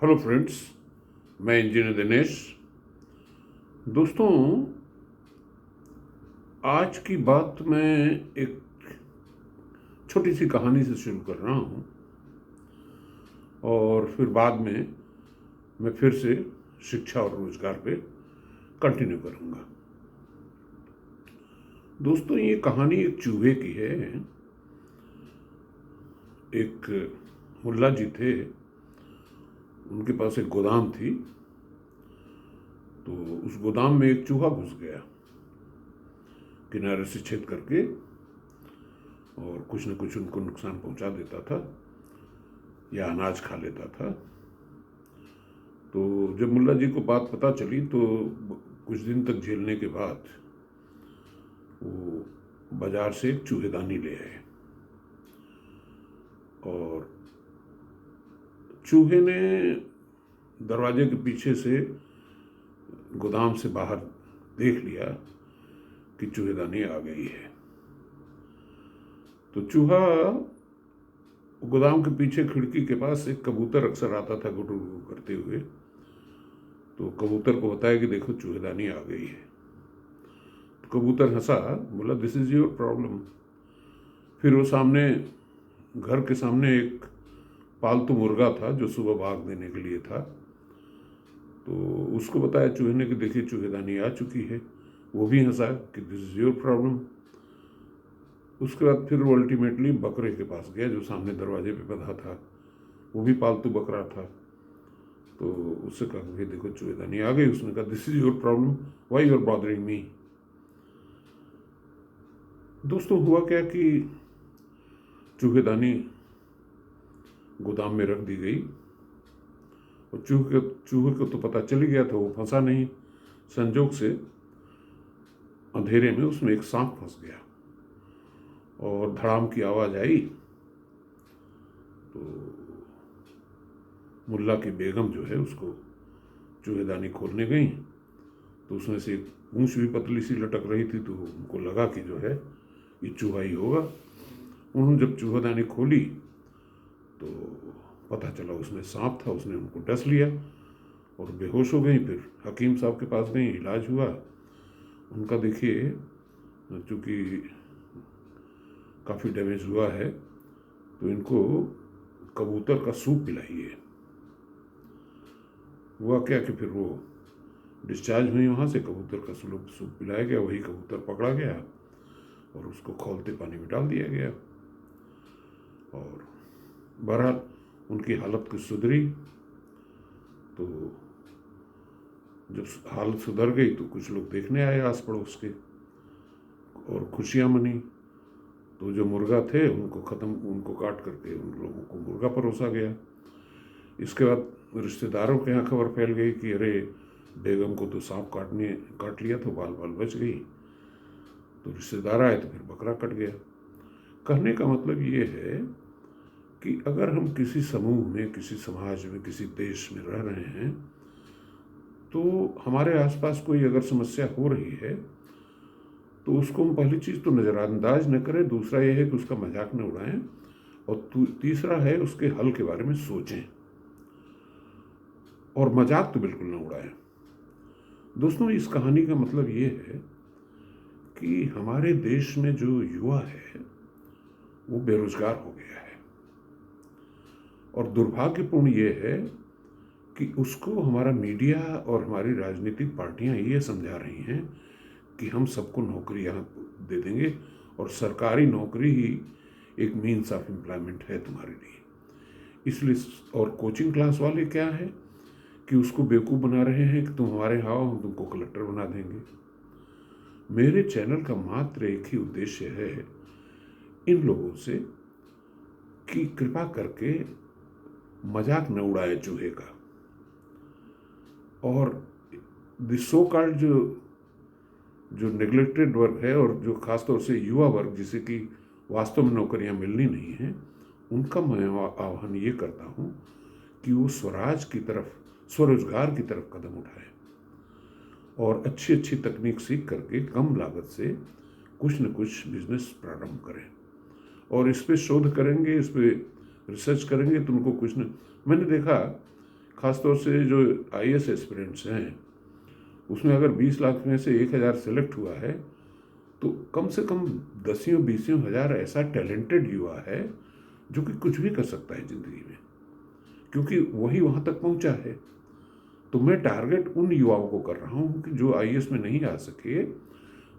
Hello friends, मैं engineer Dinesh. दोस्तों, आज की बात मैं एक छोटी सी कहानी से शुरू कर रहा हूँ और फिर बाद में मैं फिर से शिक्षा और रोजगार पे कंटिन्यू करूँगा। दोस्तों, ये कहानी एक चूहे की है। एक मुल्ला जी थे, उनके पास एक गोदाम थी। तो उस गोदाम में एक चूहा घुस गया, किनारे से छेद करके, और कुछ न कुछ उनको नुकसान पहुंचा देता था या अनाज खा लेता था। तो जब मुल्ला जी को बात पता चली तो कुछ दिन तक झेलने के बाद वो बाजार से एक चूहेदानी ले आए और चूहे ने दरवाजे के पीछे से गोदाम से बाहर देख लिया कि चूहेदानी आ गई है। तो चूहा गोदाम के पीछे खिड़की के पास एक कबूतर अक्सर आता था गुटू गुटू करते हुए। तो कबूतर को बताया कि देखो चूहेदानी आ गई है। तो कबूतर हंसा, बोला दिस इज योर प्रॉब्लम। फिर वो सामने, घर के सामने एक पालतू मुर्गा था जो सुबह भाग देने के लिए था। तो उसको बताया चूहे ने कि देखिए चूहेदानी आ चुकी है। वो भी हंसा कि दिस इज योर प्रॉब्लम। उसके बाद फिर वो अल्टीमेटली बकरे के पास गया जो सामने दरवाजे पे बंधा था। वो भी पालतू बकरा था। तो उससे कहा कि देखो चूहेदानी आ गई। उसने कहा this is your problem, why you are bothering me. दोस्तों, हुआ क्या कि चूहेदानी गोदाम में रख दी गई और चूहे को तो पता चल गया था, वो फंसा नहीं। संजोग से अंधेरे में उसमें एक सांप फंस गया और धड़ाम की आवाज आई। तो मुल्ला की बेगम जो है उसको चूहेदानी खोलने गई। तो उसमें से एक पूंछ भी पतली सी लटक रही थी। तो उनको लगा कि जो है ये चूहा ही होगा। उन्होंने जब चूहेदानी खोली तो पता चला उसमें सांप था। उसने उनको डस लिया और बेहोश हो गई। फिर हकीम साहब के पास गई, इलाज हुआ उनका। देखिए, चूँकि काफ़ी डैमेज हुआ है तो इनको कबूतर का सूप पिलाइए। हुआ क्या कि फिर वो डिस्चार्ज हुई वहाँ से, कबूतर का सूप पिलाया गया। वही कबूतर पकड़ा गया और उसको खौलते पानी में डाल दिया गया। और बहरहाल उनकी हालत कुछ सुधरी। तो जब हालत सुधर गई तो कुछ लोग देखने आए आस पड़ोस के और खुशियाँ मनी। तो जो मुर्गा थे उनको काट करके उन लोगों को मुर्गा परोसा गया। इसके बाद रिश्तेदारों के यहाँ खबर फैल गई कि अरे बेगम को तो सांप काट लिया, तो बाल बाल बच गई। तो रिश्तेदार आए तो फिर बकरा कट गया। कहने का मतलब ये है कि अगर हम किसी समूह में, किसी समाज में, किसी देश में रह रहे हैं तो हमारे आसपास कोई अगर समस्या हो रही है तो उसको हम पहली चीज़ तो नज़रअंदाज न करें। दूसरा यह है कि उसका मजाक न उड़ाएं। और तीसरा है उसके हल के बारे में सोचें और मजाक तो बिल्कुल न उड़ाएं। दोस्तों, इस कहानी का मतलब ये है कि हमारे देश में जो युवा है वो बेरोजगार हो गया है। और दुर्भाग्यपूर्ण ये है कि उसको हमारा मीडिया और हमारी राजनीतिक पार्टियां ये समझा रही हैं कि हम सबको नौकरियां दे देंगे और सरकारी नौकरी ही एक मीन्स ऑफ एम्प्लॉयमेंट है तुम्हारे लिए। इसलिए और कोचिंग क्लास वाले क्या है कि उसको बेवकूफ़ बना रहे हैं कि तुम हमारे यहाँ आओ, हम तुमको कलेक्टर बना देंगे। मेरे चैनल का मात्र एक ही उद्देश्य है इन लोगों से कि कृपा करके मजाक न उड़ाए चूहे का। और सो कॉल्ड जो नेग्लेक्टेड वर्ग है और जो खासतौर से युवा वर्ग जिसे कि वास्तव में नौकरियां मिलनी नहीं हैं, उनका मैं आह्वान ये करता हूँ कि वो स्वरोजगार की तरफ कदम उठाएं और अच्छी अच्छी तकनीक सीख करके कम लागत से कुछ न कुछ बिजनेस प्रारंभ करें। और इस पर शोध करेंगे, इस पर रिसर्च करेंगे तो उनको कुछ न, मैंने देखा ख़ासतौर से जो आईएएस एस्पिरेंट्स हैं, उसमें अगर 20 लाख में से 1,000 सेलेक्ट हुआ है, तो कम से कम 10-20 हज़ार ऐसा टैलेंटेड युवा है जो कि कुछ भी कर सकता है ज़िंदगी में, क्योंकि वही वहाँ तक पहुँचा है। तो मैं टारगेट उन युवाओं को कर रहा हूँ कि जो आईएएस में नहीं आ सके,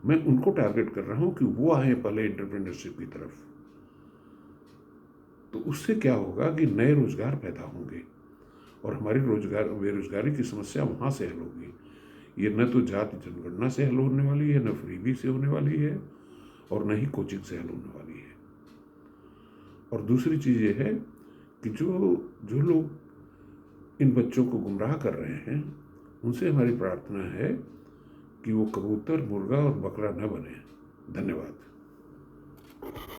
मैं उनको टारगेट कर रहा हूँ कि वो आए पहले एंटरप्रेन्योरशिप की तरफ। तो उससे क्या होगा कि नए रोजगार पैदा होंगे और हमारी बेरोजगारी की समस्या वहाँ से हल होगी। ये न तो जाति जनगणना से हल होने वाली है, न फ्रीबी से होने वाली है, और न ही कोचिंग से हल होने वाली है। और दूसरी चीज़ ये है कि जो लोग इन बच्चों को गुमराह कर रहे हैं, उनसे हमारी प्रार्थना है कि वो कबूतर, मुर्गा और बकरा न बने। धन्यवाद।